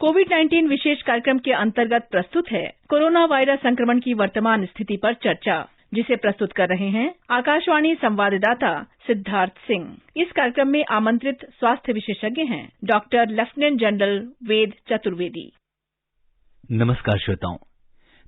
कोविड-19 विशेष कार्यक्रम के अंतर्गत प्रस्तुत है कोरोना वायरस संक्रमण की वर्तमान स्थिति पर चर्चा, जिसे प्रस्तुत कर रहे हैं आकाशवाणी संवाददाता सिद्धार्थ सिंह। इस कार्यक्रम में आमंत्रित स्वास्थ्य विशेषज्ञ हैं doctor lieutenant general Ved Chaturvedi. नमस्कार श्रोताओं।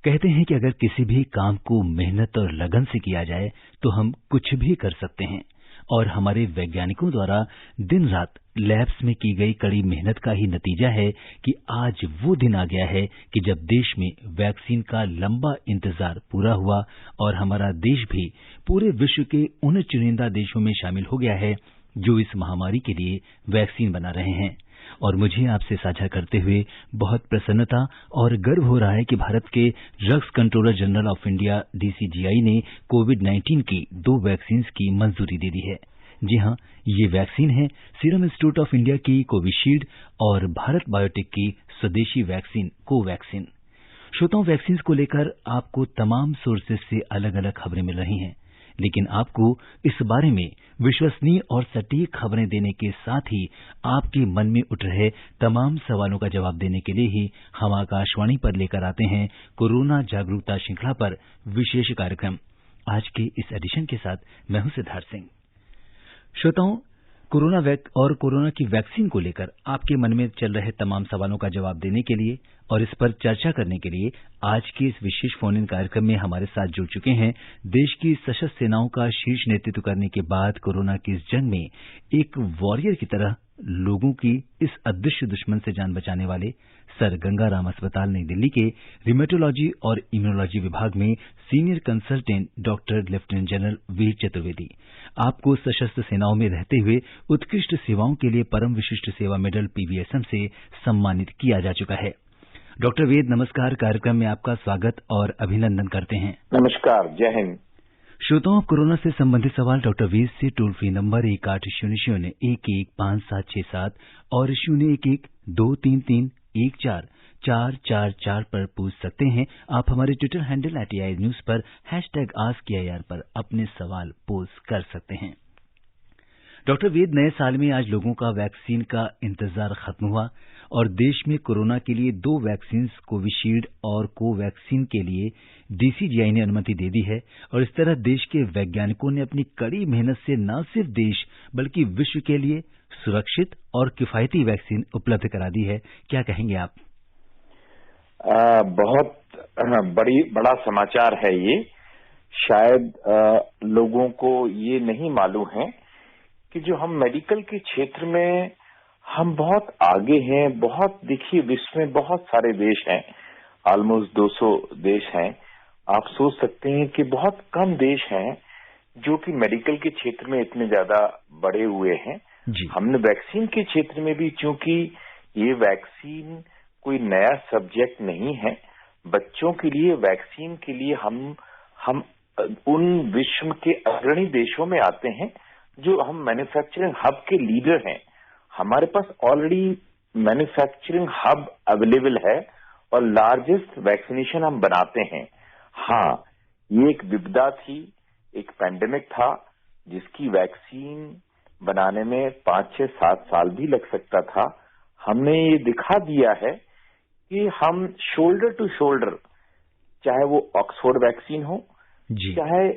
कहते हैं कि अगर किसी भी काम को मेहनत और लगन से किया जाए तो हम कुछ भी कर सकते हैं, और हमारे वैज्ञानिकों द्वारा दिन रात लैब्स में की गई कड़ी मेहनत का ही नतीजा है कि आज वो दिन आ गया है कि जब देश में वैक्सीन का लंबा इंतजार पूरा हुआ और हमारा देश भी पूरे विश्व के उन चुनिंदा देशों में शामिल हो गया है जो इस महामारी के लिए वैक्सीन बना रहे हैं। और मुझे आपसे साझा करते हुए बहुत प्रसन्नता और गर्व हो रहा है कि भारत के drugs controller general of India DCGI ने कोविड-19 की 2 वैक्सीन की मंजूरी दे दी है। जी हाँ, ये वैक्सीन है सीरम इंस्टीट्यूट ऑफ इंडिया की कोविशील्ड और भारत बायोटेक की स्वदेशी वैक्सीन कोवैक्सीन। श्रोताओं, वैक्सीन को लेकर आपको तमाम सोर्सेज से अलग अलग खबरें मिल रही हैं, लेकिन आपको इस बारे में विश्वसनीय और सटीक खबरें देने के साथ ही आपके मन में उठ रहे तमाम सवालों का जवाब देने के लिए ही हम आकाशवाणी पर लेकर आते हैं कोरोना जागरूकता श्रृंखला पर विशेष कार्यक्रम। आज के इस एडिशन के साथ मैं हूं सिद्धार्थ सिंह। श्रोताओं, कोरोना की वैक्सीन को लेकर आपके मन में चल रहे तमाम सवालों का जवाब देने के लिए और इस पर चर्चा करने के लिए आज के इस विशेष फोन इन कार्यक्रम में हमारे साथ जुड़ चुके हैं देश की सशस्त्र सेनाओं का शीर्ष नेतृत्व करने के बाद कोरोना की इस जंग में एक वॉरियर की तरह लोगों की इस अदृश्य दुश्मन से जान बचाने वाले सर गंगाराम अस्पताल नई दिल्ली के रिमेटोलॉजी और इम्यूनोलॉजी विभाग में senior consultant doctor lieutenant general Ved Chaturvedi. आपको सशस्त्र सेनाओं में रहते हुए उत्कृष्ट सेवाओं के लिए परम विशिष्ट सेवा मेडल PVSM से सम्मानित किया जा चुका है। डॉक्टर वेद, नमस्कार। कार्यक्रम में आपका स्वागत और अभिनंदन करते हैं। नमस्कार, जय हिंद। श्रोताओं, कोरोना से संबंधित सवाल डॉक्टर वेद से टोल फ्री नंबर 1800-11-5-7-6-7 और 011-233-14-444 पर पूछ सकते हैं। आप हमारे ट्विटर हैंडल @AI न्यूज पर #AskAIR पर अपने सवाल पोस्ट कर सकते हैं। डॉक्टर वेद, नए साल में आज लोगों का वैक्सीन का इंतजार खत्म हुआ और देश में कोरोना के लिए 2 वैक्सीन कोविशील्ड और कोवैक्सीन के लिए DCGI ने अनुमति दे दी है। और इस तरह देश के वैज्ञानिकों ने अपनी कड़ी मेहनत से न सिर्फ देश बल्कि विश्व के लिए सुरक्षित और किफायती वैक्सीन उपलब्ध करा दी है। क्या कहेंगे आप? बहुत बड़ा समाचार है ये। शायद लोगों को ये नहीं मालूम है कि जो हम मेडिकल के क्षेत्र में हम बहुत आगे हैं। बहुत देखिए, विश्व में बहुत सारे देश हैं, ऑलमोस्ट 200 देश हैं। आप सोच सकते हैं कि बहुत कम देश हैं जो कि मेडिकल के क्षेत्र में इतने ज्यादा बढ़े हुए हैं। हमने वैक्सीन के क्षेत्र में भी, चूंकि ये वैक्सीन कोई नया सब्जेक्ट नहीं है, बच्चों के लिए वैक्सीन के लिए हम उन विश्व के अग्रणी देशों में आते हैं जो हम मैन्युफैक्चरिंग हब के लीडर हैं। हमारे पास ऑलरेडी मैन्युफैक्चरिंग हब अवेलेबल है और लार्जेस्ट वैक्सीनेशन हम बनाते हैं। हाँ, ये एक विपदा थी, एक पैंडेमिक था जिसकी वैक्सीन बनाने में 5, 6, 7 साल भी लग सकता था। हमने ये दिखा दिया है कि हम शोल्डर टू शोल्डर, चाहे वो ऑक्सफोर्ड वैक्सीन हो, चाहे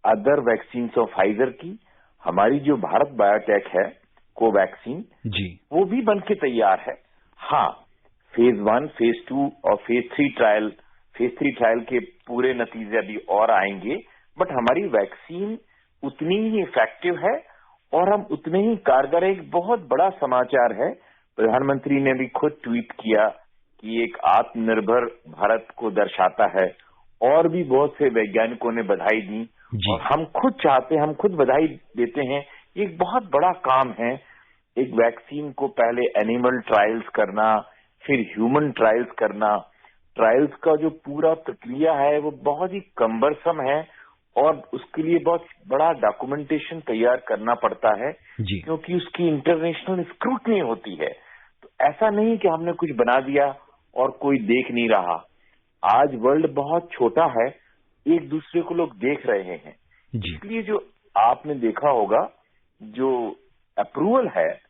अदर वैक्सीन ऑफ फाइजर की, हमारी जो भारत बायोटेक है कोवैक्सीन, वो भी बन के तैयार है। हाँ, फेज 1, फेज 2 और फेज 3 ट्रायल के पूरे नतीजे अभी और आएंगे, बट हमारी वैक्सीन उतनी ही इफेक्टिव है और हम उतने ही कारगर। एक बहुत बड़ा समाचार है, प्रधानमंत्री ने भी खुद ट्वीट किया कि एक आत्मनिर्भर भारत को दर्शाता है और भी बहुत से वैज्ञानिकों ने बधाई दी और हम खुद बधाई देते हैं। ये एक बहुत बड़ा काम है, एक वैक्सीन को पहले एनिमल ट्रायल्स करना, फिर ह्यूमन ट्रायल्स करना। ट्रायल्स का जो पूरा प्रक्रिया है वो बहुत ही कम्बरसम है और उसके लिए बहुत बड़ा डॉक्यूमेंटेशन तैयार करना पड़ता है क्योंकि उसकी इंटरनेशनल स्क्रूटनी होती है। तो ऐसा नहीं कि हमने कुछ बना दिया और कोई देख नहीं रहा। आज वर्ल्ड बहुत छोटा है, एक दूसरे को लोग देख रहे हैं। इसलिए जो आपने देखा होगा, जो अप्रूवल है,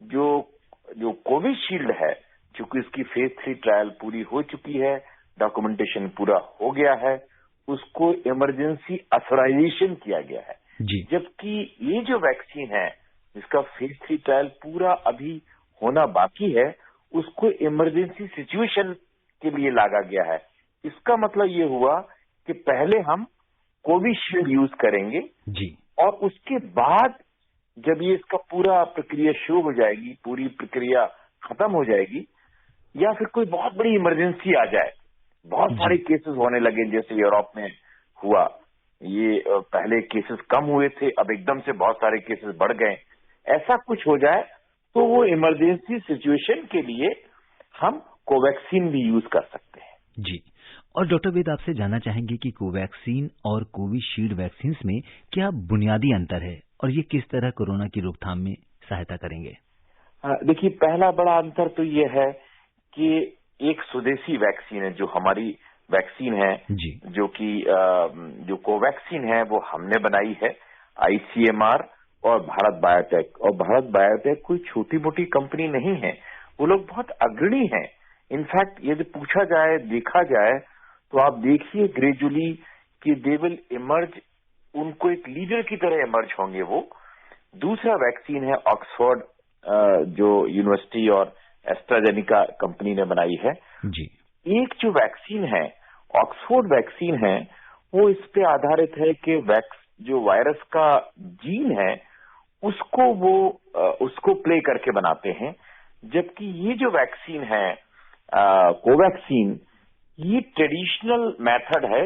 जो कोविशील्ड है, चूंकि इसकी फेज 3 ट्रायल पूरी हो चुकी है, डॉक्यूमेंटेशन पूरा हो गया है, उसको इमरजेंसी ऑथराइजेशन किया गया है। जबकि ये जो वैक्सीन है जिसका फेज 3 ट्रायल पूरा अभी होना बाकी है, उसको इमरजेंसी सिचुएशन के लिए लागा गया है। इसका मतलब ये हुआ कि पहले हम कोविशील्ड यूज करेंगे और उसके बाद जब ये इसका पूरा प्रक्रिया शुरू हो जाएगी, पूरी प्रक्रिया खत्म हो जाएगी, या फिर कोई बहुत बड़ी इमरजेंसी आ जाए, बहुत सारे केसेस होने लगे जैसे यूरोप में हुआ, ये पहले केसेस कम हुए थे, अब एकदम से बहुत सारे केसेस बढ़ गए, ऐसा कुछ हो जाए तो वो इमरजेंसी सिचुएशन के लिए हम कोवैक्सीन भी यूज कर सकते हैं। जी। और डॉक्टर वेद, आपसे जानना चाहेंगे कि कोवैक्सीन और कोविशील्ड वैक्सीन में क्या बुनियादी अंतर है और ये किस तरह कोरोना की रोकथाम में सहायता करेंगे? देखिए, पहला बड़ा अंतर तो ये है कि एक स्वदेशी वैक्सीन है, जो हमारी वैक्सीन है जो कि जो कोवैक्सीन है वो हमने बनाई है, आईसीएमआर और भारत बायोटेक। और भारत बायोटेक कोई छोटी मोटी कंपनी नहीं है, वो लोग बहुत अग्रणी हैं। इनफैक्ट यदि पूछा जाए, देखा जाए तो आप देखिए ग्रेजुअली कि दे विल इमर्ज, उनको एक लीडर की तरह इमर्ज होंगे वो। दूसरा वैक्सीन है ऑक्सफोर्ड, जो यूनिवर्सिटी और एस्ट्राजेनिका कंपनी ने बनाई है। एक जो वैक्सीन है, ऑक्सफोर्ड वैक्सीन है, वो इस पे आधारित है कि जो वायरस का जीन है उसको प्ले करके बनाते हैं। जबकि ये जो वैक्सीन है कोवैक्सीन, ये ट्रेडिशनल मेथड है।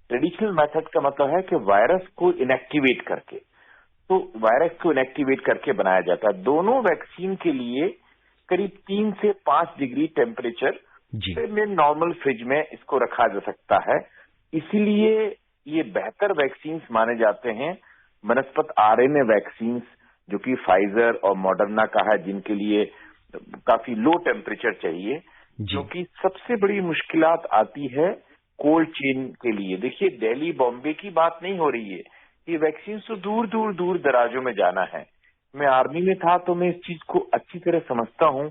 ट्रेडिशनल मेथड का मतलब है कि वायरस को इनएक्टिवेट करके, तो वायरस को इनएक्टिवेट करके बनाया जाता है। दोनों वैक्सीन के लिए करीब 3 से 5 डिग्री टेम्परेचर में नॉर्मल फ्रिज में इसको रखा जा सकता है। इसीलिए ये बेहतर वैक्सीन माने जाते हैं वनस्पत आरएनए वैक्सीन, जो कि फाइजर और मॉडर्ना का है, जिनके लिए काफी लो टेम्परेचर चाहिए। क्योंकि सबसे बड़ी मुश्किलात आती है कोल्ड चेन के लिए। देखिए, दिल्ली बॉम्बे की बात नहीं हो रही है, ये वैक्सीन तो दूर दूर दूर दराजों में जाना है। मैं आर्मी में था तो मैं इस चीज को अच्छी तरह समझता हूँ।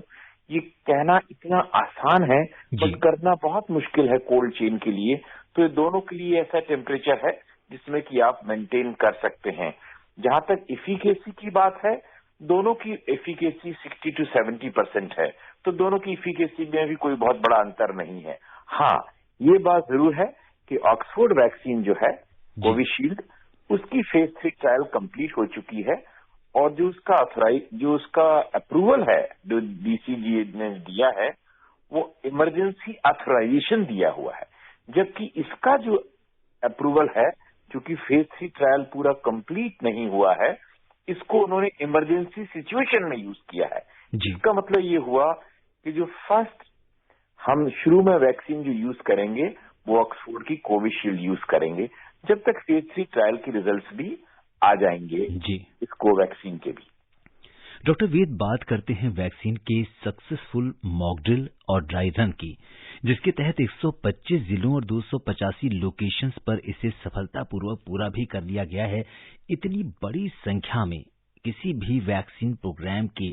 ये कहना इतना आसान है बट करना बहुत मुश्किल है कोल्ड चेन के लिए। तो ये दोनों के लिए ऐसा टेम्परेचर है जिसमें कि आप मेंटेन कर सकते हैं। जहां तक एफिकेसी की बात है, दोनों की एफिकेसी 60 to 70% है, तो दोनों की एफिकेसी में भी कोई बहुत बड़ा अंतर नहीं है। हाँ, ये बात जरूर है कि ऑक्सफोर्ड वैक्सीन जो है कोविशील्ड, उसकी फेज 3 ट्रायल कंप्लीट हो चुकी है और जो उसका अप्रूवल है, जो डीसीजीए ने दिया है, वो इमरजेंसी ऑथराइजेशन दिया हुआ है। जबकि इसका जो अप्रूवल है, क्योंकि फेज 3 ट्रायल पूरा कंप्लीट नहीं हुआ है, इसको उन्होंने इमरजेंसी सिचुएशन में यूज किया है। इसका मतलब ये हुआ कि जो फर्स्ट हम शुरू में वैक्सीन जो यूज करेंगे वो ऑक्सफोर्ड की कोविशील्ड यूज करेंगे, जब तक फेज 3 ट्रायल के रिजल्ट्स भी आ जाएंगे इस कोवैक्सीन के भी। डॉक्टर वेद, बात करते हैं वैक्सीन के सक्सेसफुल मॉक ड्रिल और ड्राई रन की, जिसके तहत 125 जिलों और 285 लोकेशंस पर इसे सफलतापूर्वक पूरा भी कर लिया गया है। इतनी बड़ी संख्या में किसी भी वैक्सीन प्रोग्राम के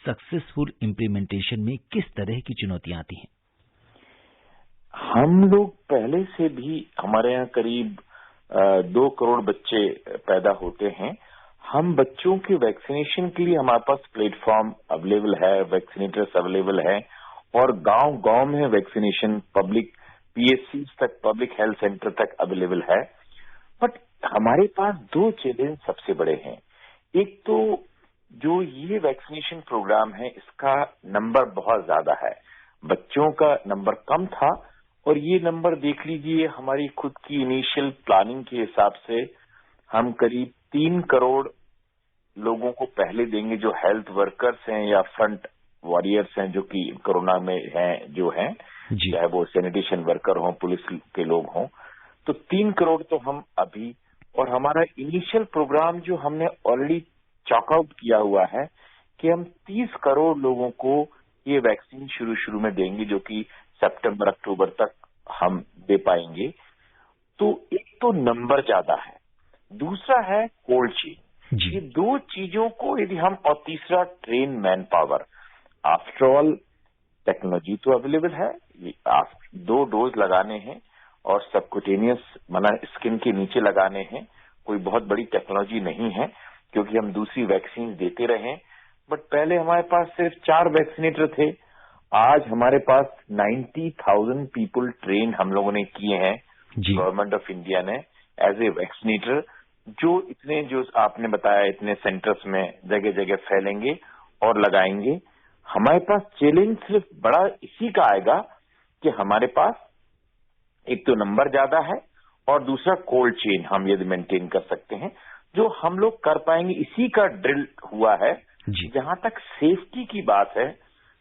सक्सेसफुल इम्प्लीमेंटेशन में किस तरह की चुनौतियां आती हैं? हम लोग पहले से भी, हमारे यहाँ करीब 2 करोड़ बच्चे पैदा होते हैं। हम बच्चों के वैक्सीनेशन के लिए हमारे पास प्लेटफॉर्म अवेलेबल है, वैक्सीनेटर्स अवेलेबल है, और गांव गांव में वैक्सीनेशन पब्लिक पीएचसी तक, पब्लिक हेल्थ सेंटर तक अवेलेबल है। बट हमारे पास 2 चैलेंज सबसे बड़े हैं। एक तो जो ये वैक्सीनेशन प्रोग्राम है, इसका नंबर बहुत ज्यादा है, बच्चों का नंबर कम था, और ये नंबर देख लीजिए, हमारी खुद की इनिशियल प्लानिंग के हिसाब से हम करीब 3 करोड़ लोगों को पहले देंगे, जो हेल्थ वर्कर्स हैं या फ्रंट वॉरियर्स हैं, जो कि कोरोना में हैं, जो हैं, चाहे वो सैनिटेशन वर्कर हों, पुलिस के लोग हों। तो 3 करोड़ तो हम अभी, और हमारा इनिशियल प्रोग्राम जो हमने ऑलरेडी चॉकआउट किया हुआ है कि हम 30 करोड़ लोगों को ये वैक्सीन शुरू में देंगे, जो कि सितंबर अक्टूबर तक हम दे पाएंगे। तो एक तो नंबर ज्यादा है, दूसरा है कोल्ड चेन। ये 2 चीजों को यदि हम, और तीसरा train man power. After all technology तो अवेलेबल है, आप 2 डोज लगाने हैं और सबकुटेनियस माना स्किन के नीचे लगाने हैं। कोई बहुत बड़ी टेक्नोलॉजी नहीं है क्योंकि हम दूसरी वैक्सीन देते रहे। बट पहले हमारे पास सिर्फ 4 वैक्सीनेटर थे, आज हमारे पास 90,000 पीपल ट्रेन हम लोगों ने किए हैं गवर्नमेंट ऑफ इंडिया ने एज ए वैक्सीनेटर, जो आपने बताया इतने सेंटर्स में जगह जगह फैलेंगे और लगाएंगे। हमारे पास चैलेंज सिर्फ बड़ा इसी का आएगा कि हमारे पास एक तो नंबर ज्यादा है और दूसरा कोल्ड चेन हम यदि मेंटेन कर सकते हैं, जो हम लोग कर पाएंगे। इसी का ड्रिल हुआ है। जहां तक सेफ्टी की बात है,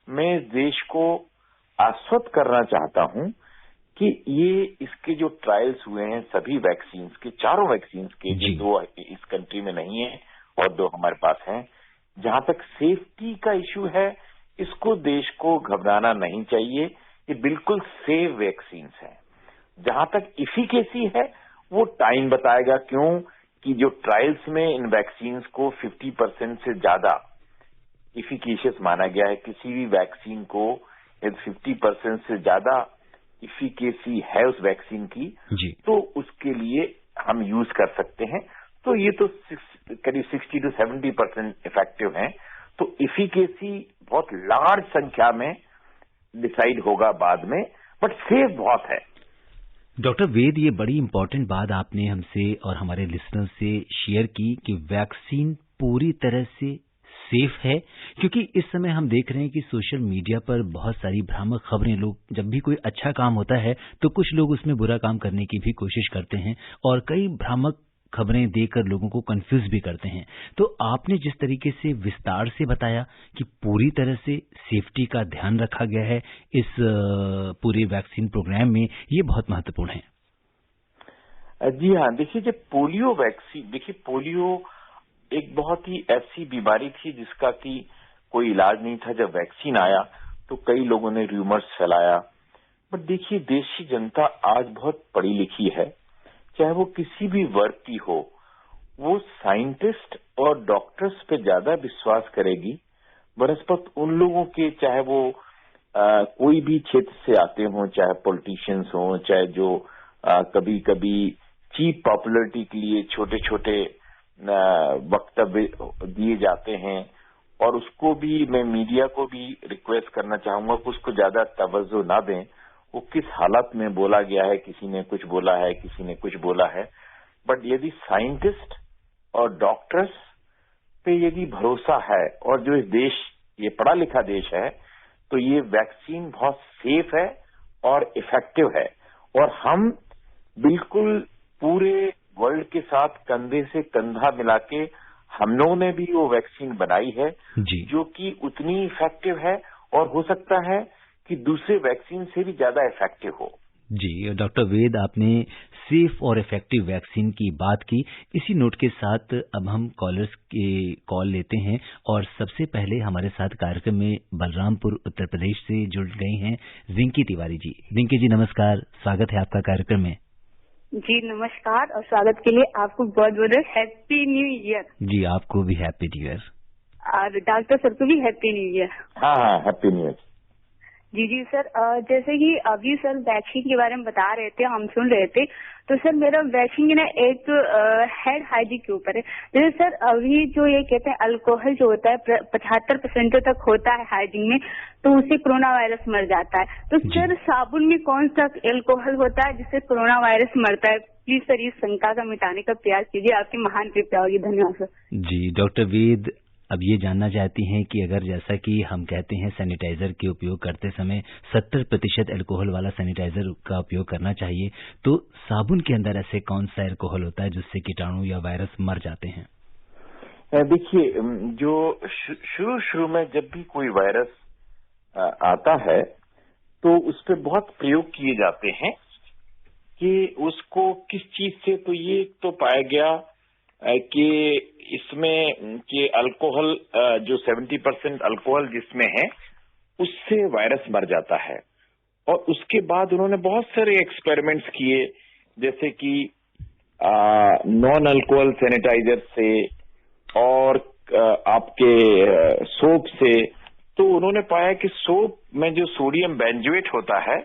मैं देश को आश्वस्त करना चाहता हूं कि ये इसके जो ट्रायल्स हुए हैं सभी वैक्सीन के, चारों वैक्सीन के, जो 2 इस कंट्री में नहीं है और 2 हमारे पास हैं, जहां तक सेफ्टी का इश्यू है इसको देश को घबराना नहीं चाहिए। ये बिल्कुल सेफ वैक्सीन है। जहां तक इफिकेसी है वो टाइम बताएगा, क्यों कि जो ट्रायल्स में इन वैक्सीन को 50% से ज्यादा इफिकेशियस माना गया है। किसी भी वैक्सीन को यदि 50% से ज्यादा इफिकेसी है उस वैक्सीन की तो उसके लिए हम यूज कर सकते हैं। तो ये तो करीब 60 to 70% इफेक्टिव है। तो इफिकेसी बहुत लार्ज संख्या में डिसाइड होगा बाद में, बट सेफ बहुत है। डॉक्टर वेद, ये बड़ी इंपॉर्टेंट बात आपने हमसे और हमारे लिसनर्स से शेयर की कि वैक्सीन पूरी तरह से सेफ है, क्योंकि इस समय हम देख रहे हैं कि सोशल मीडिया पर बहुत सारी भ्रामक खबरें, लोग जब भी कोई अच्छा काम होता है तो कुछ लोग उसमें बुरा काम करने की भी कोशिश करते हैं और कई भ्रामक खबरें देकर लोगों को कंफ्यूज भी करते हैं। तो आपने जिस तरीके से विस्तार से बताया कि पूरी तरह से सेफ्टी का ध्यान रखा गया है इस पूरे वैक्सीन प्रोग्राम में, ये बहुत महत्वपूर्ण है। जी हाँ, देखिए जब पोलियो वैक्सीन, देखिए पोलियो एक बहुत ही ऐसी बीमारी थी जिसका कि कोई इलाज नहीं था। जब वैक्सीन आया तो कई लोगों ने रूमर्स फैलाया, बट देखिए देश की जनता आज बहुत पढ़ी लिखी है, चाहे वो किसी भी वर्ग की हो, वो साइंटिस्ट और डॉक्टर्स पे ज्यादा विश्वास करेगी बनस्पत उन लोगों के, चाहे वो कोई भी क्षेत्र से आते हों, चाहे पॉलिटिशियंस हों, चाहे जो कभी कभी चीप पॉपुलरिटी के लिए छोटे छोटे वक्तव्य दिए जाते हैं। और उसको भी मैं मीडिया को भी रिक्वेस्ट करना चाहूंगा कि उसको ज्यादा तवज्जो ना दें। वो किस हालत में बोला गया है, किसी ने कुछ बोला है, किसी ने कुछ बोला है, बट यदि साइंटिस्ट और डॉक्टर्स पे यदि भरोसा है और जो इस देश, ये पढ़ा लिखा देश है, तो ये वैक्सीन बहुत सेफ है और इफेक्टिव है। और हम बिल्कुल पूरे वर्ल्ड के साथ कंधे से कंधा मिला के हम लोगों ने भी वो वैक्सीन बनाई है जो कि उतनी इफेक्टिव है और हो सकता है कि दूसरे वैक्सीन से भी ज्यादा इफेक्टिव हो। जी डॉक्टर वेद, आपने सेफ और इफेक्टिव वैक्सीन की बात की। इसी नोट के साथ अब हम कॉलर्स के कॉल लेते हैं और सबसे पहले हमारे साथ कार्यक्रम में बलरामपुर उत्तर प्रदेश से जुड़ गए हैं रिंकी तिवारी जी। रिंकी जी नमस्कार, स्वागत है आपका कार्यक्रम में। जी नमस्कार, और स्वागत के लिए आपको बहुत बहुत हैप्पी न्यू ईयर। जी आपको भी हैप्पी न्यू ईयर, और डॉक्टर सर को भी हैप्पी न्यू ईयर। हाँ, हैप्पी न्यू ईयर। जी सर, जैसे कि अभी सर वैक्सीन के बारे में बता रहे थे, हम सुन रहे थे, तो सर मेरा वैक्सीन ना एक हेड हाइजीन के ऊपर है। जैसे सर अभी जो ये कहते हैं अल्कोहल जो होता है 75% तक होता है हाइजीन में, तो उससे कोरोना वायरस मर जाता है। तो सर साबुन में कौन सा अल्कोहल होता है जिससे कोरोना वायरस मरता है? प्लीज सर इस शंका का मिटाने का प्रयास कीजिए, आपकी महान कृपया होगी। धन्यवाद सर। जी डॉक्टर वेद, अब ये जानना चाहती हैं कि अगर जैसा कि हम कहते हैं सैनिटाइजर के उपयोग करते समय 70% अल्कोहल वाला सैनिटाइजर का उपयोग करना चाहिए, तो साबुन के अंदर ऐसे कौन सा अल्कोहल होता है जिससे कीटाणु या वायरस मर जाते हैं? देखिए, जो शुरू में जब भी कोई वायरस आता है तो उस पर बहुत प्रयोग किए जाते हैं कि उसको किस चीज से, तो ये तो पाया गया कि इसमें कि अल्कोहल जो 70% अल्कोहल जिसमें है उससे वायरस मर जाता है। और उसके बाद उन्होंने बहुत सारे एक्सपेरिमेंट्स किए, जैसे कि नॉन अल्कोहल सैनिटाइजर से और आपके सोप से तो उन्होंने पाया कि सोप में जो सोडियम बेंजोएट होता है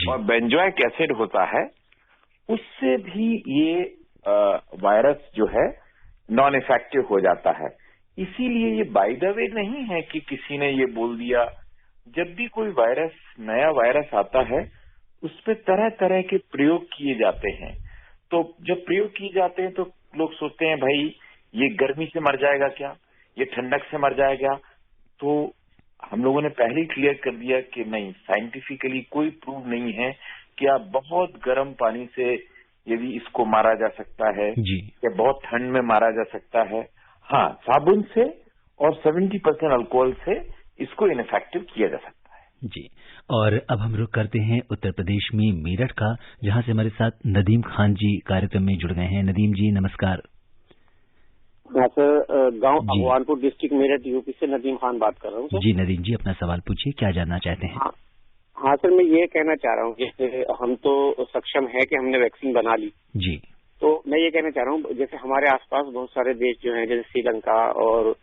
और बेंजोइक एसिड होता है, उससे भी ये वायरस जो है नॉन इफेक्टिव हो जाता है। इसीलिए ये बाय द वे नहीं है कि किसी ने ये बोल दिया। जब भी कोई वायरस, नया वायरस आता है, उस पे तरह तरह के प्रयोग किए जाते हैं। तो जब प्रयोग किए जाते हैं तो लोग सोचते हैं भाई ये गर्मी से मर जाएगा क्या, ये ठंडक से मर जाएगा। तो हम लोगों ने पहले ही क्लियर कर दिया कि नहीं, साइंटिफिकली कोई प्रूव नहीं है कि आप बहुत गर्म पानी से यदि इसको मारा जा सकता है या बहुत ठंड में मारा जा सकता है। हाँ, साबुन से और 70% अल्कोहल से इसको इनफेक्टिव किया जा सकता है। जी, और अब हम रुख करते हैं उत्तर प्रदेश में मेरठ का, जहां से हमारे साथ नदीम खान जी कार्यक्रम में जुड़ गए हैं। नदीम जी नमस्कार। हाँ सर, गांव भगवानपुर डिस्ट्रिक्ट मेरठ यूपी से नदीम खान बात कर रहा हूँ। जी नदीम जी, अपना सवाल पूछिए, क्या जानना चाहते हैं? हाँ सर, मैं ये कहना चाह रहा हूँ कि हम तो सक्षम है कि हमने वैक्सीन बना ली जी, तो मैं ये कहना चाह रहा हूँ जैसे हमारे आसपास बहुत सारे देश जो हैं, जैसे श्रीलंका और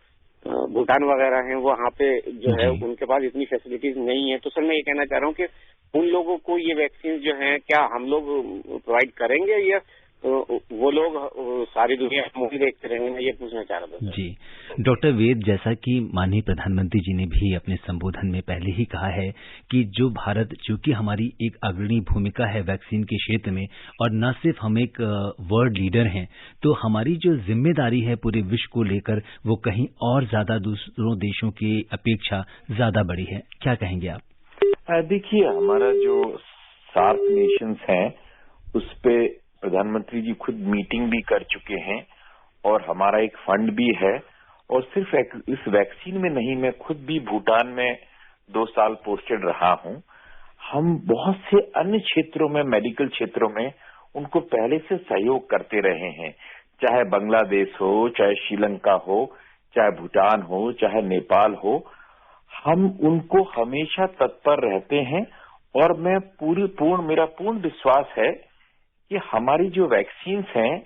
भूटान वगैरह हैं, वहाँ पे जो है उनके पास इतनी फैसिलिटीज नहीं है। तो सर मैं ये कहना चाह रहा हूँ कि उन लोगों को ये वैक्सीन जो है क्या हम लोग प्रोवाइड करेंगे या वो लोग सारी दुनिया मूवी देखते रहेंगे? मैं ये पूछना चाह रहा था। जी डॉक्टर वेद, जैसा कि माननीय प्रधानमंत्री जी ने भी अपने संबोधन में पहले ही कहा है कि जो भारत, चूंकि हमारी एक अग्रणी भूमिका है वैक्सीन के क्षेत्र में और न सिर्फ हम एक वर्ल्ड लीडर हैं, तो हमारी जो जिम्मेदारी है पूरे विश्व को लेकर वो कहीं और ज्यादा दूसरों देशों की अपेक्षा ज्यादा बड़ी है। क्या कहेंगे आप? देखिए, हमारा जो सार्क नेशंस हैं उस पे प्रधानमंत्री जी खुद मीटिंग भी कर चुके हैं और हमारा एक फंड भी है। और सिर्फ इस वैक्सीन में नहीं, मैं खुद भी भूटान में 2 साल पोस्टेड रहा हूं। हम बहुत से अन्य क्षेत्रों में, मेडिकल क्षेत्रों में उनको पहले से सहयोग करते रहे हैं, चाहे बांग्लादेश हो, चाहे श्रीलंका हो, चाहे भूटान हो, चाहे नेपाल हो। हम उनको हमेशा तत्पर रहते हैं और मेरा पूर्ण विश्वास है कि हमारी जो वैक्सीन्स हैं,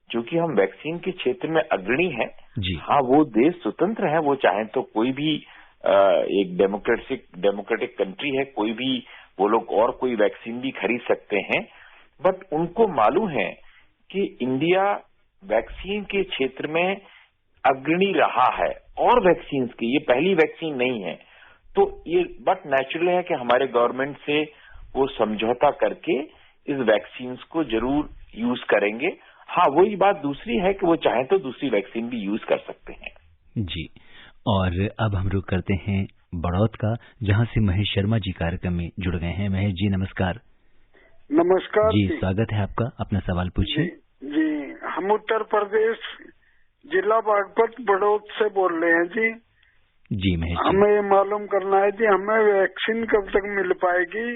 जो कि हम वैक्सीन के क्षेत्र में अग्रणी हैं, हाँ वो देश स्वतंत्र है, वो चाहे तो कोई भी एक डेमोक्रेटिक कंट्री है, कोई भी वो लोग और कोई वैक्सीन भी खरीद सकते हैं। बट उनको मालूम है कि इंडिया वैक्सीन के क्षेत्र में अग्रणी रहा है और वैक्सीन की ये पहली वैक्सीन नहीं है। तो ये बट नेचुरल है कि हमारे गवर्नमेंट से वो समझौता करके इस वैक्सीन को जरूर यूज करेंगे। हाँ, वही बात दूसरी है कि वो चाहे तो दूसरी वैक्सीन भी यूज कर सकते हैं। जी, और अब हम रुक करते हैं बड़ौत का, जहां से महेश शर्मा जी कार्यक्रम में जुड़ गए हैं। महेश जी नमस्कार। नमस्कार जी, स्वागत है आपका, अपना सवाल पूछिए। जी, हम उत्तर प्रदेश जिला बागपत बड़ौत से बोल रहे हैं जी। जी महेश जी, हमें ये मालूम करना है जी, हमें वैक्सीन कब तक मिल पाएगी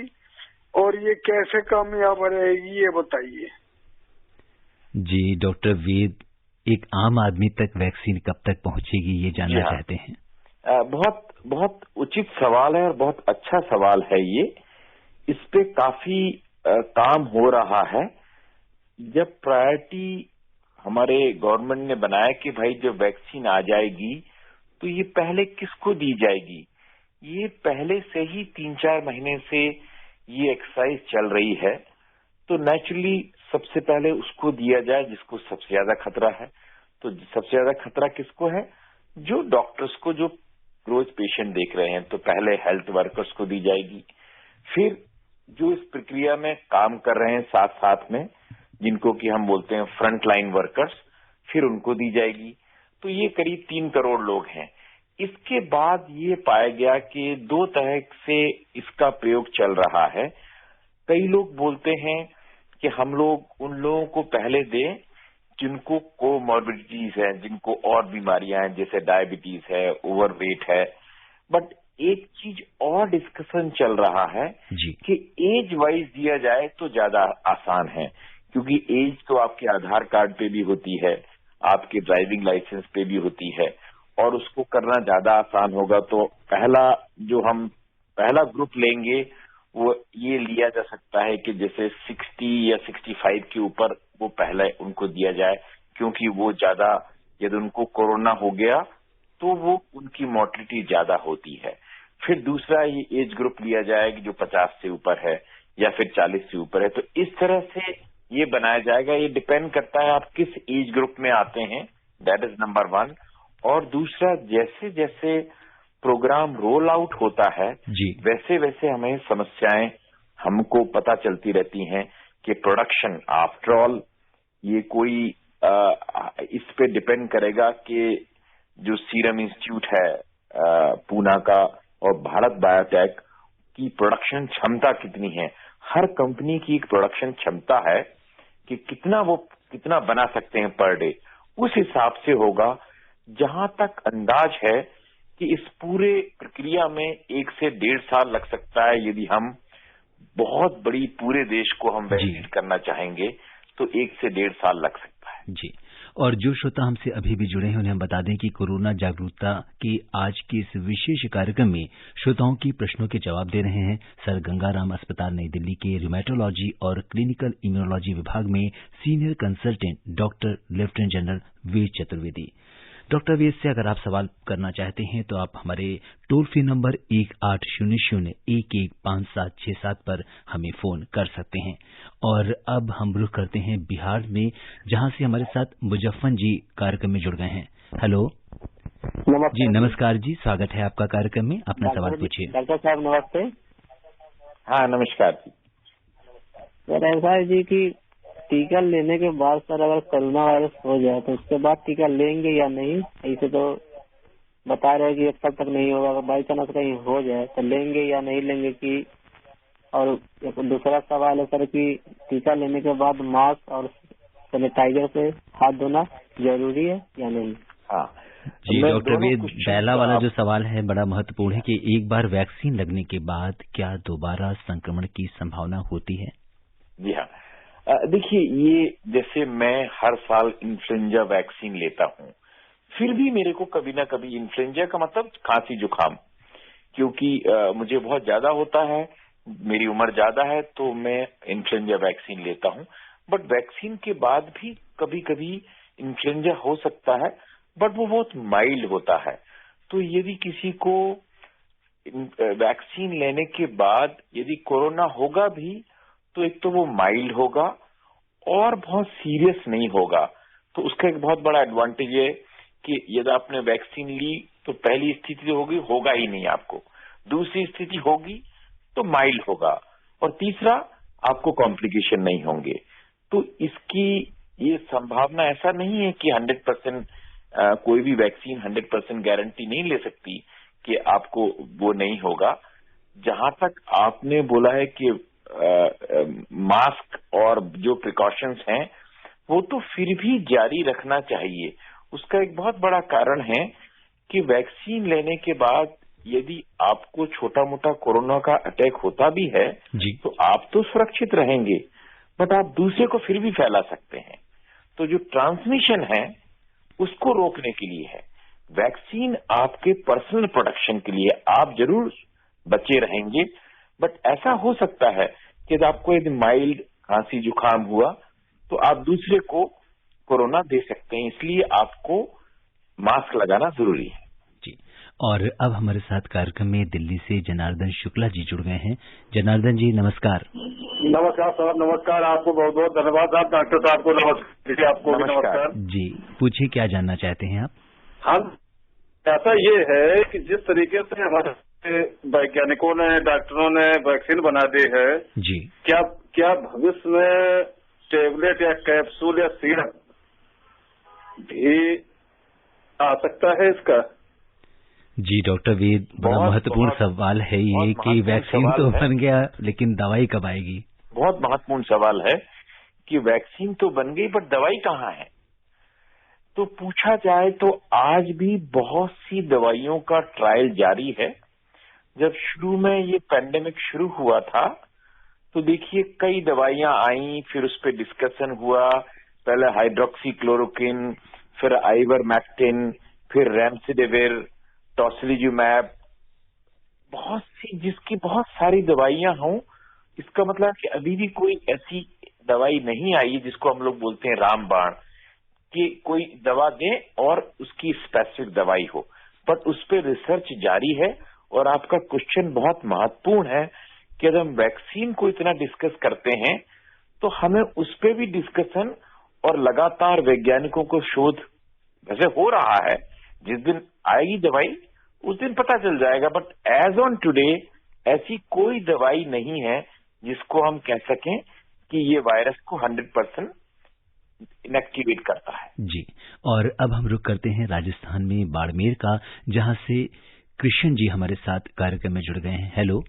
और ये कैसे कामयाब रहेगी, ये बताइए। जी डॉक्टर वेद, एक आम आदमी तक वैक्सीन कब तक पहुंचेगी ये जानना चाहते हैं। बहुत उचित सवाल है और बहुत अच्छा सवाल है ये। इस पे काफी काम हो रहा है। जब प्रायोरिटी हमारे गवर्नमेंट ने बनाया कि भाई जब वैक्सीन आ जाएगी तो ये पहले किसको दी जाएगी, ये पहले से ही 3-4 महीने से ये एक्सरसाइज चल रही है। तो नेचुरली सबसे पहले उसको दिया जाए जिसको सबसे ज्यादा खतरा है। तो सबसे ज्यादा खतरा किसको है? जो डॉक्टर्स को, जो रोज पेशेंट देख रहे हैं। तो पहले हेल्थ वर्कर्स को दी जाएगी, फिर जो इस प्रक्रिया में काम कर रहे हैं साथ साथ में, जिनको कि हम बोलते हैं फ्रंट लाइन वर्कर्स, फिर उनको दी जाएगी। तो ये करीब 3 करोड़ लोग हैं। इसके बाद ये पाया गया कि 2 तरह से इसका प्रयोग चल रहा है। कई लोग बोलते हैं कि हम लोग उन लोगों को पहले दें जिनको कोमॉर्बिडिटीज है, जिनको और बीमारियां हैं, जैसे डायबिटीज है, ओवरवेट है। बट एक चीज और डिस्कशन चल रहा है कि एज वाइज दिया जाए तो ज्यादा आसान है, क्योंकि एज तो आपके आधार कार्ड पे भी होती है, आपके ड्राइविंग लाइसेंस पे भी होती है, और उसको करना ज्यादा आसान होगा। तो पहला ग्रुप लेंगे वो ये लिया जा सकता है कि जैसे 60 या 65 के ऊपर वो पहले उनको दिया जाए, क्योंकि वो ज्यादा, यदि उनको कोरोना हो गया तो वो उनकी मोर्टेलिटी ज्यादा होती है। फिर दूसरा ये एज ग्रुप लिया जाए कि जो 50 से ऊपर है या फिर 40 से ऊपर है। तो इस तरह से ये बनाया जाएगा। ये डिपेंड करता है आप किस एज ग्रुप में आते हैं, दैट इज नंबर 1। और दूसरा, जैसे जैसे प्रोग्राम रोल आउट होता है वैसे वैसे हमें समस्याएं हमको पता चलती रहती हैं कि प्रोडक्शन, आफ्टर ऑल ये कोई इस पे डिपेंड करेगा कि जो सीरम इंस्टीट्यूट है पूना का और भारत बायोटेक की प्रोडक्शन क्षमता कितनी है। हर कंपनी की एक प्रोडक्शन क्षमता है कि कितना बना सकते हैं पर डे, उस हिसाब से होगा। जहां तक अंदाज है कि इस पूरे प्रक्रिया में 1 से 1.5 साल लग सकता है। यदि हम बहुत बड़ी पूरे देश को हम वैक्सीनेट करना चाहेंगे तो 1 से 1.5 साल लग सकता है। जी। और जो श्रोता हमसे अभी भी जुड़े हैं उन्हें हम बता दें कि कोरोना जागरूकता के आज के इस विशेष कार्यक्रम में श्रोताओं की प्रश्नों के जवाब दे रहे हैं सर गंगाराम अस्पताल नई दिल्ली के रिमेटोलॉजी और क्लिनिकल इम्यूनोलॉजी विभाग में senior consultant doctor lieutenant general Ved Chaturvedi. Doctor Ved से अगर आप सवाल करना चाहते हैं तो आप हमारे टोल फ्री नंबर 1800-115767 पर हमें फोन कर सकते हैं। और अब हम रुख करते हैं बिहार में, जहां से हमारे साथ मुजफ्फर जी कार्यक्रम में जुड़ गए हैं। हेलो जी, नमस्कार जी, स्वागत है आपका कार्यक्रम में। अपना सवाल पूछिए। डॉक्टर साहब नमस्ते। हाँ नमस्कार जी। सर ऐसा है जी कि टीका लेने के बाद सर अगर कोरोना वायरस हो जाए तो उसके बाद टीका लेंगे या नहीं? ऐसे तो बता रहे हैं कि 1 साल तक नहीं होगा, अगर बाई चांस कहीं हो जाए तो लेंगे या नहीं लेंगे कि? और एक दूसरा सवाल है सर कि टीका लेने के बाद मास्क और सैनिटाइजर से हाथ धोना जरूरी है या नहीं? हाँ जी डॉक्टर वेद, पहला वाला जो सवाल है बड़ा महत्वपूर्ण है कि एक बार वैक्सीन लगने के बाद क्या दोबारा संक्रमण की संभावना होती है? जी हाँ, देखिए ये जैसे मैं हर साल इन्फ्लुएंजा वैक्सीन लेता हूँ, फिर भी मेरे को कभी ना कभी इन्फ्लुएंजा का मतलब खांसी जुकाम, क्योंकि मुझे बहुत ज्यादा होता है, मेरी उम्र ज्यादा है, तो मैं इन्फ्लुएंजा वैक्सीन लेता हूँ। बट वैक्सीन के बाद भी कभी कभी इन्फ्लुएंजा हो सकता है, बट वो बहुत माइल्ड होता है। तो यदि किसी को वैक्सीन लेने के बाद यदि कोरोना होगा भी तो एक तो वो माइल्ड होगा और बहुत सीरियस नहीं होगा। तो उसका एक बहुत बड़ा एडवांटेज है कि यदि आपने वैक्सीन ली तो पहली स्थिति होगा ही नहीं आपको, दूसरी स्थिति होगी तो माइल्ड होगा, और तीसरा आपको कॉम्प्लिकेशन नहीं होंगे। तो इसकी ये संभावना ऐसा नहीं है कि 100% कोई भी वैक्सीन 100% गारंटी नहीं ले सकती कि आपको वो नहीं होगा। जहां तक आपने बोला है कि मास्क और जो प्रिकॉशंस हैं वो तो फिर भी जारी रखना चाहिए। उसका एक बहुत बड़ा कारण है कि वैक्सीन लेने के बाद यदि आपको छोटा मोटा कोरोना का अटैक होता भी है तो आप तो सुरक्षित रहेंगे, बट आप दूसरे को फिर भी फैला सकते हैं। तो जो ट्रांसमिशन है उसको रोकने के लिए है। वैक्सीन आपके पर्सनल प्रोटेक्शन के लिए, आप जरूर बचे रहेंगे, बट ऐसा हो सकता है कि यदि आपको यदि माइल्ड खांसी जुकाम हुआ तो आप दूसरे को कोरोना दे सकते हैं, इसलिए आपको मास्क लगाना जरूरी है। जी। और अब हमारे साथ कार्यक्रम में दिल्ली से जनार्दन शुक्ला जी जुड़ गए हैं। जनार्दन जी नमस्कार। नमस्कार सर, नमस्कार। आपको बहुत बहुत धन्यवाद। आप डॉक्टर साहब को नमस्कार। आपको नमस्कार जी। पूछिए क्या जानना चाहते हैं आप? हम ऐसा ये है कि जिस तरीके से हमारे वैज्ञानिकों ने, डॉक्टरों ने वैक्सीन बना दी है जी, क्या भविष्य में टेबलेट या कैप्सूल या सीरप भी आ सकता है इसका? जी डॉक्टर वेद, बड़ा महत्वपूर्ण सवाल है ये कि वैक्सीन तो बन गया लेकिन दवाई कब आएगी? बहुत महत्वपूर्ण सवाल है कि वैक्सीन तो बन गई बट दवाई कहाँ है। तो पूछा जाए तो आज भी बहुत सी दवाइयों का ट्रायल जारी है। जब शुरू में ये पैंडेमिक शुरू हुआ था तो देखिए कई दवाइयां आई, फिर उस पर डिस्कशन हुआ, पहले हाइड्रोक्सीक्लोरोक्विन, फिर आइवरमेक्टिन, फिर रेमडेसिविर, टोसिलिजुमैब, बहुत सी, जिसकी बहुत सारी दवाइयां हों, इसका मतलब कि अभी भी कोई ऐसी दवाई नहीं आई जिसको हम लोग बोलते हैं रामबाण, कि कोई दवा दें और उसकी स्पेसिफिक दवाई हो। बट उस पर रिसर्च जारी है और आपका क्वेश्चन बहुत महत्वपूर्ण है कि अगर हम वैक्सीन को इतना डिस्कस करते हैं तो हमें उस पर भी डिस्कशन और लगातार वैज्ञानिकों को शोध वैसे हो रहा है। जिस दिन आएगी दवाई उस दिन पता चल जाएगा, बट एज ऑन टुडे ऐसी कोई दवाई नहीं है जिसको हम कह सकें कि ये वायरस को 100% इनएक्टिवेट करता है। जी, और अब हम रुक करते हैं राजस्थान में बाड़मेर का, जहां से कृष्ण जी हमारे साथ कार्यक्रम में जुड़ गए हैं। हेलो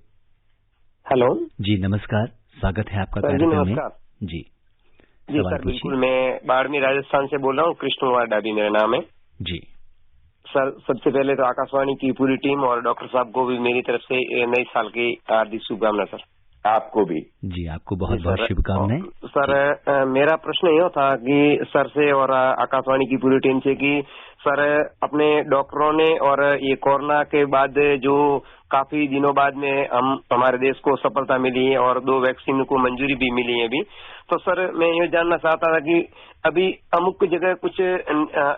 जी, नमस्कार, स्वागत है आपका कार्यक्रम में। जी सर, बिल्कुल, मैं बाड़मेर राजस्थान से बोल रहा हूँ। कृष्ण कुमार डाबी मेरा नाम है जी। सर, सबसे पहले तो आकाशवाणी की पूरी टीम और डॉक्टर साहब को भी मेरी तरफ से नए साल की हार्दिक शुभकामनाएं। सर, आपको भी। जी, आपको बहुत बहुत शुभकामनाएं। सर, मेरा प्रश्न यह था कि सर से और आकाशवाणी की पूरी टीम से कि सर, अपने डॉक्टरों ने और ये कोरोना के बाद जो काफी दिनों बाद में हमारे देश को सफलता मिली है और 2 वैक्सीन को मंजूरी भी मिली है अभी, तो सर मैं ये जानना चाहता था कि अभी अमुक जगह कुछ,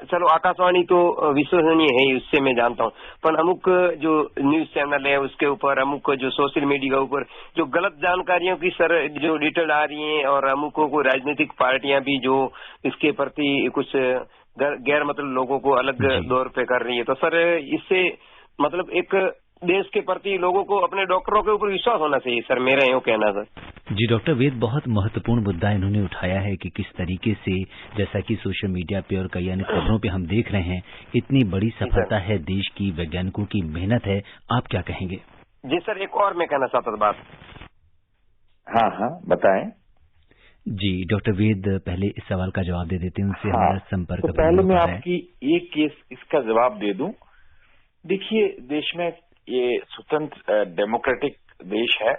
चलो आकाशवाणी तो विश्वसनीय है ही, उससे मैं जानता हूँ, पर अमुक जो न्यूज चैनल है उसके ऊपर, अमुक जो सोशल मीडिया के ऊपर जो गलत जानकारियों की सर जो डिटेल आ रही है, और अमुकों को राजनीतिक पार्टियां भी जो इसके प्रति कुछ गैर मतलब लोगों को अलग दौर पे कर रही है, तो सर इससे मतलब एक देश के प्रति लोगों को अपने डॉक्टरों के ऊपर विश्वास होना चाहिए सर, मेरा यूँ कहना सर। जी डॉक्टर वेद, बहुत महत्वपूर्ण मुद्दा इन्होंने उठाया है कि किस तरीके से, जैसा कि सोशल मीडिया पे और कई अन्य खबरों पे हम देख रहे हैं, इतनी बड़ी सफलता है, देश की वैज्ञानिकों की मेहनत है, आप क्या कहेंगे? जी सर, एक और मैं कहना चाहता था बात। हाँ, बताएं। जी डॉक्टर वेद, पहले इस सवाल का जवाब दे देते हैं, उनसे हमारा संपर्क। तो पहले मैं आपकी एक केस इसका जवाब दे दूं। देखिए, देश में ये स्वतंत्र डेमोक्रेटिक देश है,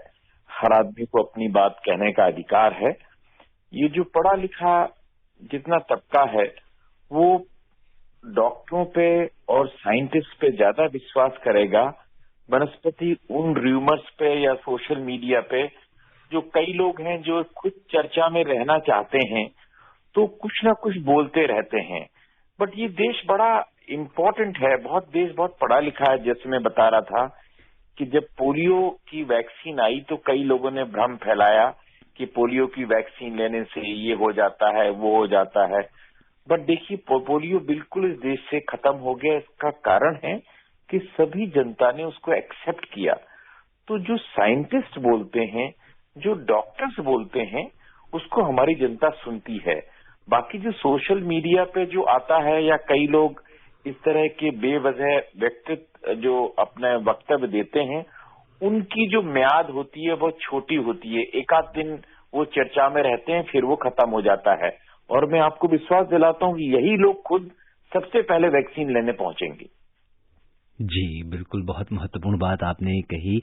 हर आदमी को अपनी बात कहने का अधिकार है। ये जो पढ़ा लिखा जितना तबका है वो डॉक्टरों पे और साइंटिस्ट पे ज्यादा विश्वास करेगा बनस्पति उन र्यूमर्स पे या सोशल मीडिया पे जो कई लोग हैं जो खुद चर्चा में रहना चाहते हैं तो कुछ ना कुछ बोलते रहते हैं। बट ये देश बड़ा इम्पोर्टेंट है, देश बहुत पढ़ा लिखा है। जैसे मैं बता रहा था कि जब पोलियो की वैक्सीन आई तो कई लोगों ने भ्रम फैलाया कि पोलियो की वैक्सीन लेने से ये हो जाता है, वो हो जाता है। बट देखिए, पोलियो बिल्कुल इस देश से खत्म हो गया। इसका कारण है कि सभी जनता ने उसको एक्सेप्ट किया। तो जो साइंटिस्ट बोलते हैं, जो डॉक्टर्स बोलते हैं, उसको हमारी जनता सुनती है। बाकी जो सोशल मीडिया पे जो आता है या कई लोग इस तरह के बेवजह व्यक्तित्व जो अपने वक्तव्य देते हैं, उनकी जो म्याद होती है वो छोटी होती है। एक आध दिन वो चर्चा में रहते हैं, फिर वो खत्म हो जाता है। और मैं आपको विश्वास दिलाता हूं कि यही लोग खुद सबसे पहले वैक्सीन लेने पहुंचेंगे। जी बिल्कुल, बहुत महत्वपूर्ण बात आपने कही।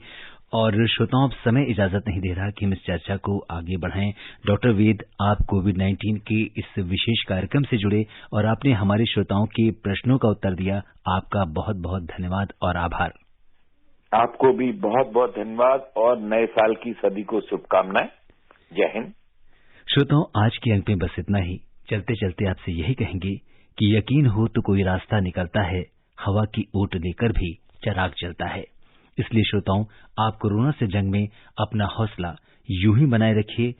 और श्रोताओं, अब समय इजाजत नहीं दे रहा कि हम इस चर्चा को आगे बढ़ाएं। डॉक्टर वेद, आप कोविड-19 के इस विशेष कार्यक्रम से जुड़े और आपने हमारे श्रोताओं के प्रश्नों का उत्तर दिया। आपका बहुत बहुत धन्यवाद और आभार। आपको भी बहुत बहुत धन्यवाद और नए साल की सभी को शुभकामनाएं। जय हिंद। श्रोताओं, आज के अंक में बस इतना ही। चलते चलते आपसे यही कहेंगे कि यकीन हो तो कोई रास्ता निकलता है, हवा की ओट लेकर भी चिराग जलता है। इसलिए श्रोताओं, आप कोरोना से जंग में अपना हौसला यूं ही बनाए रखिए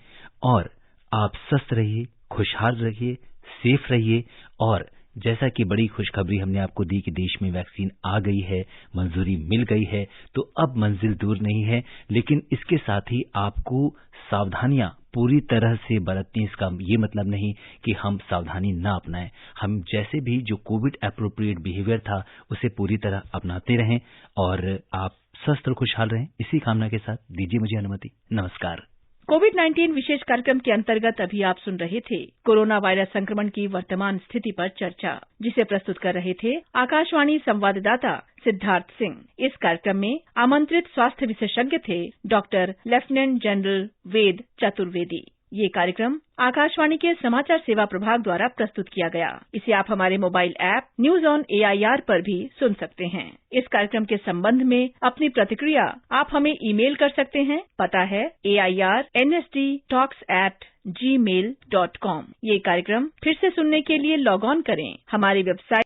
और आप स्वस्थ रहिए, खुशहाल रहिए, सेफ रहिए। और जैसा कि बड़ी खुशखबरी हमने आपको दी कि देश में वैक्सीन आ गई है, मंजूरी मिल गई है, तो अब मंजिल दूर नहीं है। लेकिन इसके साथ ही आपको सावधानियां पूरी तरह से बरतनी। इसका ये मतलब नहीं कि हम सावधानी ना अपनाएं। हम जैसे भी जो कोविड एप्रोप्रिएट बिहेवियर था उसे पूरी तरह अपनाते रहें और आप स्वस्थ और खुशहाल रहें। इसी कामना के साथ दीजिए मुझे अनुमति। नमस्कार। कोविड-19 विशेष कार्यक्रम के अंतर्गत अभी आप सुन रहे थे कोरोना वायरस संक्रमण की वर्तमान स्थिति पर चर्चा, जिसे प्रस्तुत कर रहे थे आकाशवाणी संवाददाता सिद्धार्थ सिंह। इस कार्यक्रम में आमंत्रित स्वास्थ्य विशेषज्ञ थे doctor lieutenant general Ved Chaturvedi. ये कार्यक्रम आकाशवाणी के समाचार सेवा प्रभाग द्वारा प्रस्तुत किया गया। इसे आप हमारे mobile app news on AIR पर भी सुन सकते हैं। इस कार्यक्रम के संबंध में अपनी प्रतिक्रिया आप हमें ईमेल कर सकते हैं। पता है AIRNSDtalks@gmail.com। ये कार्यक्रम फिर से सुनने के लिए लॉग ऑन करें हमारी वेबसाइट